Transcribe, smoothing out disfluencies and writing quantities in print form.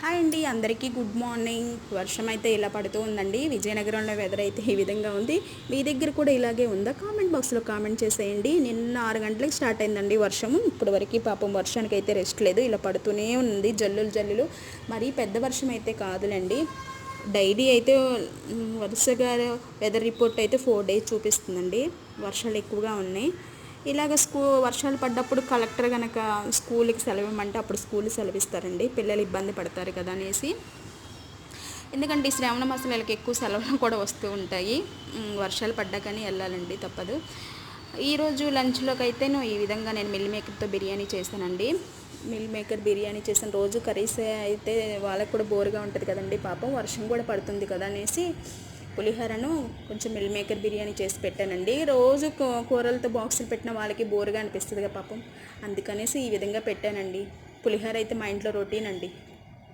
Hi అండి, అందరికీ good morning. వర్షం అయితే ఇలా పడుతూ ఉందండి. విజయనగరంలో వెదర్ అయితే ఈ విధంగా ఉంది. మీ దగ్గర కూడా ఇలాగే ఉందా? కామెంట్ బాక్స్లో కామెంట్ చేసేయండి. నిన్న 6 గంటలకు స్టార్ట్ అయిందండి వర్షము. ఇప్పటి వరకు పాపం వర్షానికి అయితే రెస్ట్ లేదు, ఇలా పడుతూనే ఉంది జల్లులు జల్లులు. మరీ పెద్ద వర్షం అయితే కాదులేండి. డైలీ అయితే వరుసగా వెదర్ రిపోర్ట్ అయితే 4 డేస్ చూపిస్తుందండి. వర్షాలు ఎక్కువగా ఉన్నాయి. ఇలాగ వర్షాలు పడ్డప్పుడు కలెక్టర్ కనుక స్కూల్కి సెలవు ఇవ్వమంటే అప్పుడు స్కూల్ సెలవిస్తారండి. పిల్లలు ఇబ్బంది పడతారు కదా అనేసి. ఎందుకంటే ఈ శ్రావణ మాసాలకి ఎక్కువ సెలవులు కూడా వస్తూ ఉంటాయి. వర్షాలు పడ్డాకని వెళ్ళాలండి, తప్పదు. ఈరోజు లంచ్లోకి అయితే ఈ విధంగా నేను మిల్ మేకర్తో బిర్యానీ చేశానండి. మిల్ మేకర్ బిర్యానీ చేసిన రోజు కర్రీస్ అయితే వాళ్ళకి కూడా బోరుగా ఉంటుంది కదండి. పాపం వర్షం కూడా పడుతుంది కదా అనేసి పులిహోరను కొంచెం మిల్ మేకర్ బిర్యానీ చేసి పెట్టానండి. రోజు కూరలతో బాక్సులు పెట్టిన వాళ్ళకి బోరుగా అనిపిస్తుంది కదా పాపం, అందుకనేసి ఈ విధంగా పెట్టానండి. పులిహోర అయితే మా ఇంట్లో రొటీన్ అండి.